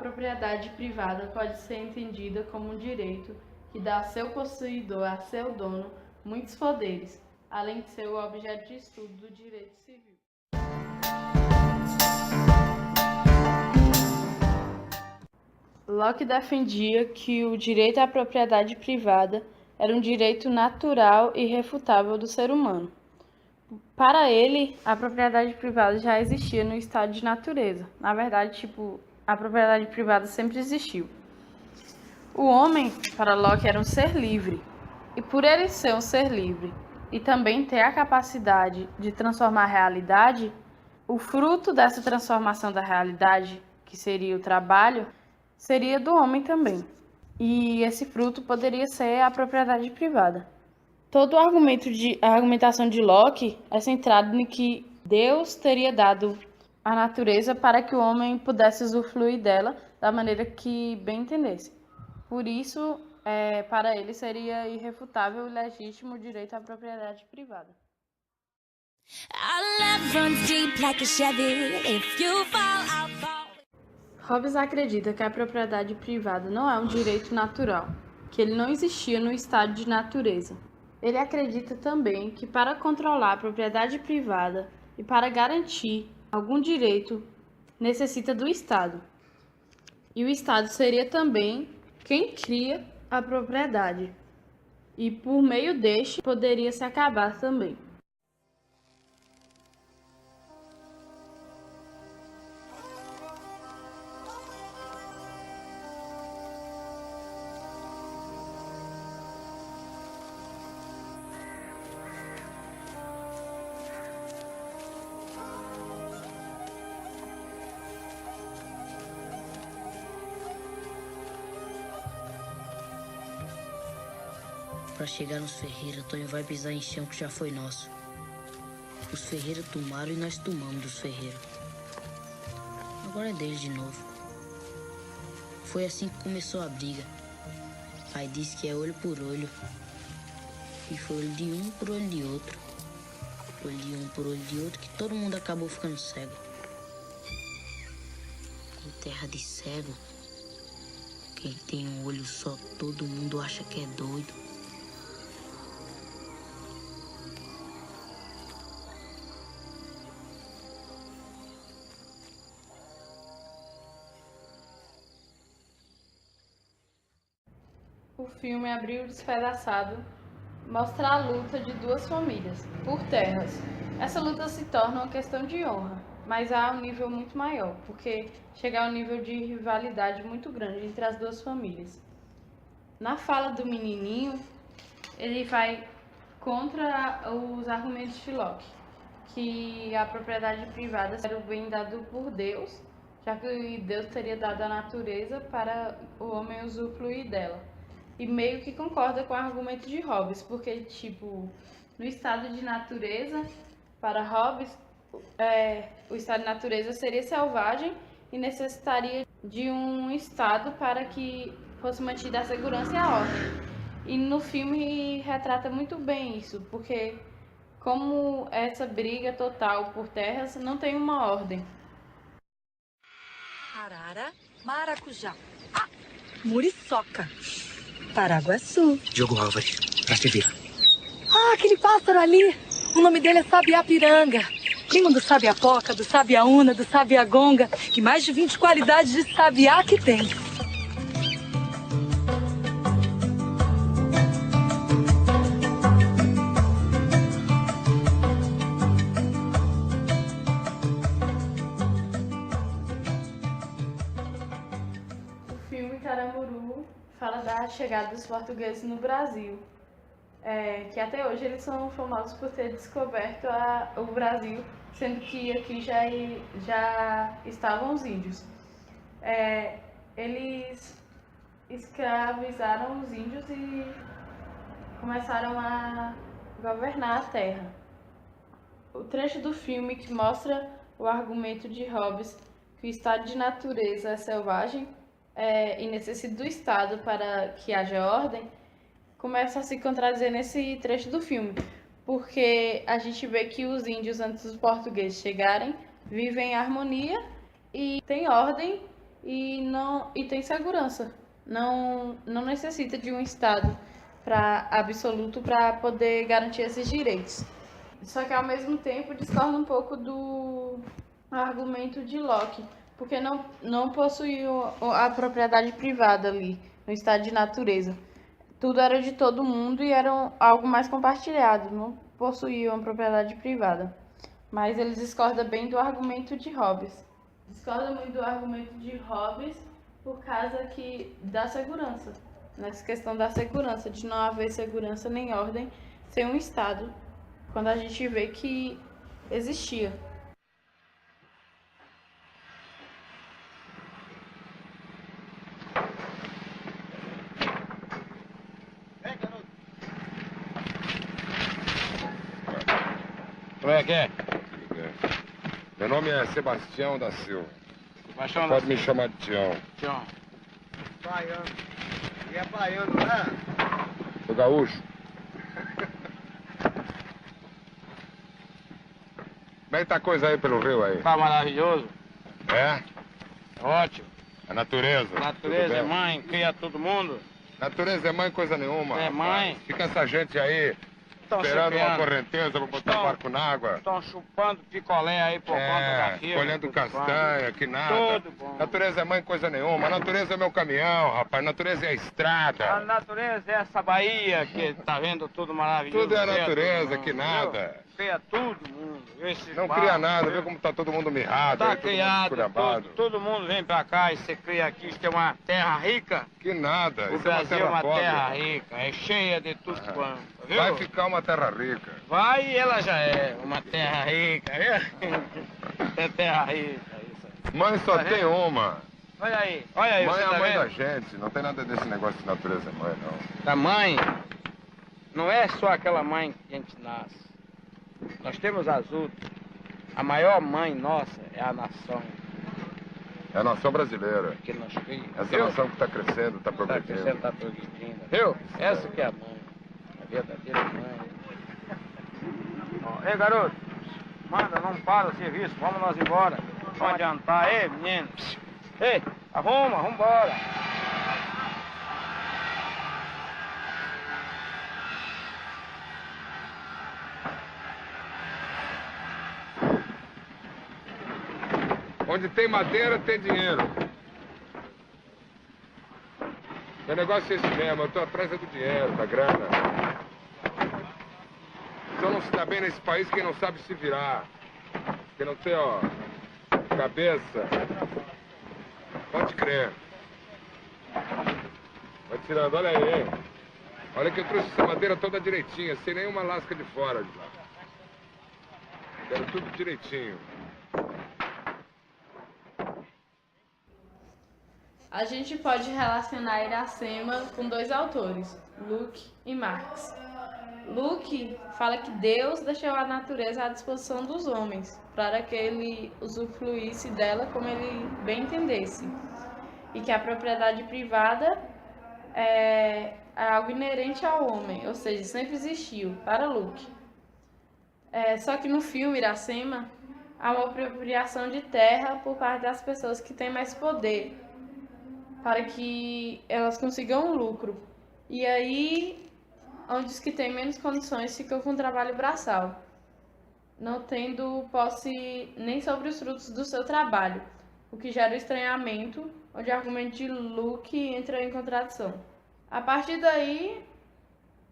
propriedade privada pode ser entendida como um direito que dá a seu possuidor, a seu dono, muitos poderes, além de ser o objeto de estudo do direito civil. Locke defendia que o direito à propriedade privada era um direito natural e irrefutável do ser humano. Para ele, a propriedade privada já existia no estado de natureza. Na verdade, a propriedade privada sempre existiu. O homem, para Locke, era um ser livre. E por ele ser um ser livre e também ter a capacidade de transformar a realidade, o fruto dessa transformação da realidade, que seria o trabalho, seria do homem também. E esse fruto poderia ser a propriedade privada. Todo a argumentação de Locke é centrado em que Deus teria dado a natureza para que o homem pudesse usufruir dela da maneira que bem entendesse. Por isso, para ele seria irrefutável e legítimo o direito à propriedade privada. Hobbes acredita que a propriedade privada não é um direito natural, que ele não existia no estado de natureza. Ele acredita também que para controlar a propriedade privada e para garantir algum direito necessita do Estado. E o Estado seria também quem cria a propriedade. E por meio deste poderia se acabar também. Para chegar nos Ferreira, Tonho vai pisar em chão que já foi nosso. Os Ferreira tomaram e nós tomamos dos Ferreira. Agora é deles de novo. Foi assim que começou a briga. Pai disse que é olho por olho. E foi olho de um por olho de outro. Olho de um por olho de outro que todo mundo acabou ficando cego. Em terra de cego, quem tem um olho só, todo mundo acha que é doido. O filme Abril Despedaçado mostra a luta de duas famílias por terras. Essa luta se torna uma questão de honra, mas há um nível muito maior, porque chega a um nível de rivalidade muito grande entre as duas famílias. Na fala do menininho, ele vai contra os argumentos de Locke, que a propriedade privada era o bem dado por Deus, já que Deus teria dado a natureza para o homem usufruir dela. E meio que concorda com o argumento de Hobbes, porque, no estado de natureza, para Hobbes, o estado de natureza seria selvagem e necessitaria de um estado para que fosse mantida a segurança e a ordem. E no filme retrata muito bem isso, porque como essa briga total por terras não tem uma ordem. Arara, maracujá, muriçoca, Paraguaçu. Diogo Álvares, pra te ver. Aquele pássaro ali. O nome dele é Sabiá-piranga. Primo do sabiá-poca, do sabiá-una, do sabiá-gonga e mais de 20 qualidades de sabiá que tem. O filme Caramuru fala da chegada dos portugueses no Brasil, que até hoje eles são famosos por ter descoberto o Brasil, sendo que aqui já estavam os índios. Eles escravizaram os índios e começaram a governar a terra. O trecho do filme que mostra o argumento de Hobbes que o estado de natureza é selvagem e necessita do Estado para que haja ordem, começa a se contradizer nesse trecho do filme, porque a gente vê que os índios, antes dos portugueses chegarem, vivem em harmonia e têm ordem e tem segurança. Não necessita de um Estado absoluto para poder garantir esses direitos. Só que ao mesmo tempo discorda um pouco do argumento de Locke, porque não possuía a propriedade privada ali, no estado de natureza. Tudo era de todo mundo e era algo mais compartilhado, não possuíam propriedade privada. Mas eles discordam bem do argumento de Hobbes. Discorda muito do argumento de Hobbes por causa da segurança. Nessa questão da segurança, de não haver segurança nem ordem sem um Estado, quando a gente vê que existia. Como é que é? Meu nome é Sebastião da Silva. Sebastião Pode me chamar de Tião. Tião. Baiano. E é baiano, né? Sou gaúcho. Como é que tá a coisa aí pelo rio aí? Tá maravilhoso. É? Ótimo. A natureza? Natureza Tudo é bem? mãe, cria todo mundo. Natureza é mãe coisa nenhuma. É rapaz. mãe. Fica essa gente aí Estão esperando uma correnteza pra botar Estão- o barco na água. Estão chupando picolé aí por conta da rio. colhendo castanha, que nada. Tudo bom. Natureza é mãe coisa nenhuma. A natureza é meu caminhão, rapaz. A natureza é a A estrada. natureza é essa Bahia que tá vendo tudo maravilhoso. Tudo é a Cria natureza, todo mundo, que nada. viu? Cria todo mundo. Esse Não barco, cria nada, viu? vê como tá todo mundo mirrado. Tá aí, todo mundo criado, esculhambado. todo mundo vem pra cá e você cria aqui, isso é uma terra rica. Que nada, O isso é uma Brasil é terra uma pobre. terra rica, é cheia de tudo quanto, viu? Vai ficar uma terra rica. Vai e ela já é uma terra rica, viu? É terra rica, isso aí. Mãe só Tá tem vendo? uma. Olha aí, Mãe você é tá a mãe da vendo? gente, não tem nada desse negócio de natureza mãe, não. Da mãe, não é só aquela mãe que a gente nasce. Nós temos as outras. A maior mãe nossa é a nação É a nação brasileira. que nos cria. Essa viu? nação que está crescendo, está Tá progredindo. crescendo, tá progredindo. Viu? Essa que é a mãe. A verdadeira mãe. Ó, ei, garoto. Manda, não para o serviço. Vamos nós embora. Vamos adiantar. Ei, menino. Ei, arruma, vambora. Onde tem madeira, tem dinheiro. Meu negócio é esse mesmo, eu tô atrás é do dinheiro, da grana. Então não se dá bem nesse país quem não sabe se virar. Quem não tem, ó, cabeça. Pode crer. Vai tirando, olha aí, hein? Olha que eu trouxe essa madeira toda direitinha, sem nenhuma lasca de fora de lá. Quero tudo direitinho. A gente pode relacionar Iracema com dois autores, Locke e Marx. Locke fala que Deus deixou a natureza à disposição dos homens, para que ele usufruísse dela como ele bem entendesse, e que a propriedade privada é algo inerente ao homem, ou seja, sempre existiu, para Locke. Só que no filme Iracema, há uma apropriação de terra por parte das pessoas que têm mais poder, para que elas consigam um lucro. E aí, onde os que têm menos condições ficam com trabalho braçal, não tendo posse nem sobre os frutos do seu trabalho, o que gera o estranhamento, onde o argumento de Locke entra em contradição. A partir daí,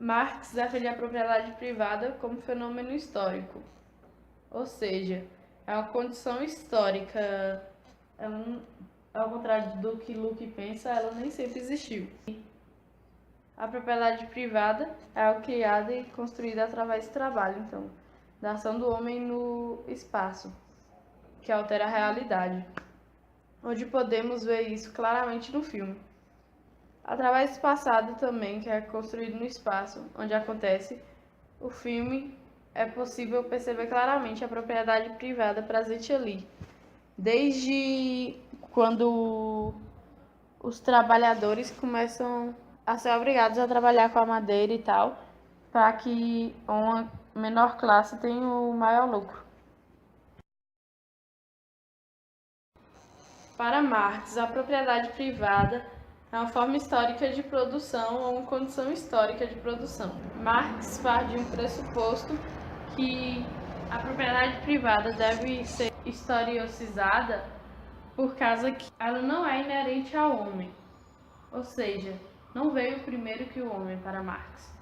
Marx defende a propriedade privada como fenômeno histórico, ou seja, é uma condição histórica, ao contrário do que Locke pensa, ela nem sempre existiu. A propriedade privada é algo criado e construído através do trabalho, então, da ação do homem no espaço, que altera a realidade, onde podemos ver isso claramente no filme. Através do passado também, que é construído no espaço, onde acontece o filme, é possível perceber claramente a propriedade privada presente ali. Desde quando os trabalhadores começam a ser obrigados a trabalhar com a madeira e tal, para que uma menor classe tenha o maior lucro. Para Marx, a propriedade privada é uma forma histórica de produção ou uma condição histórica de produção. Marx parte de um pressuposto que a propriedade privada deve ser historicizada por causa que ela não é inerente ao homem, ou seja, não veio primeiro que o homem para Marx.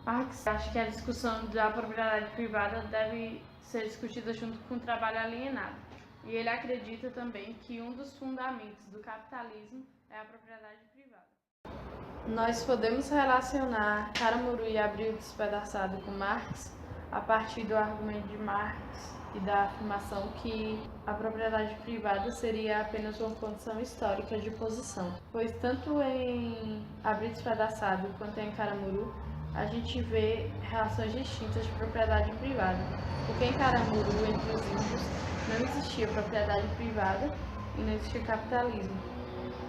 Marx acha que a discussão da propriedade privada deve ser discutida junto com o trabalho alienado, e ele acredita também que um dos fundamentos do capitalismo é a propriedade privada. Nós podemos relacionar Caramuru e Abril Despedaçado com Marx a partir do argumento de Marx e da afirmação que a propriedade privada seria apenas uma condição histórica de posição, pois tanto em Abril Despedaçado quanto em Caramuru a gente vê relações distintas de propriedade privada, porque em Caramuru, entre os índios, não existia propriedade privada e não existia capitalismo,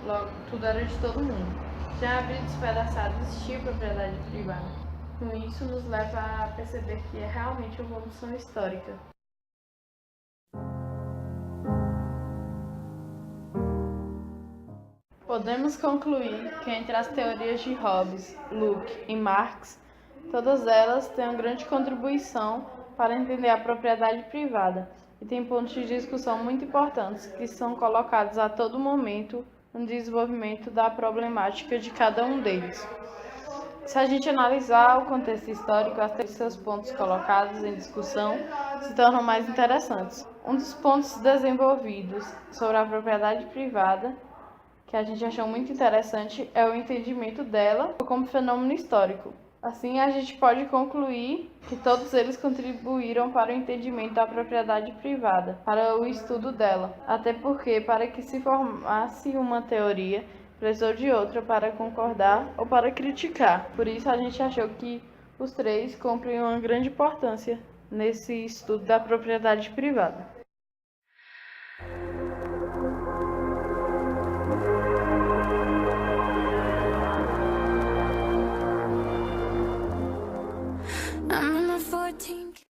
logo tudo era de todo mundo. Já em Abril Despedaçado existia propriedade privada. Com isso nos leva a perceber que é realmente uma evolução histórica. Podemos concluir que entre as teorias de Hobbes, Locke e Marx, todas elas têm uma grande contribuição para entender a propriedade privada e têm pontos de discussão muito importantes que são colocados a todo momento no desenvolvimento da problemática de cada um deles. Se a gente analisar o contexto histórico, até os seus pontos colocados em discussão se tornam mais interessantes. Um dos pontos desenvolvidos sobre a propriedade privada que a gente achou muito interessante é o entendimento dela como fenômeno histórico. Assim, a gente pode concluir que todos eles contribuíram para o entendimento da propriedade privada, para o estudo dela, até porque, para que se formasse uma teoria, precisou de outra para concordar ou para criticar. Por isso, a gente achou que os três cumprem uma grande importância nesse estudo da propriedade privada.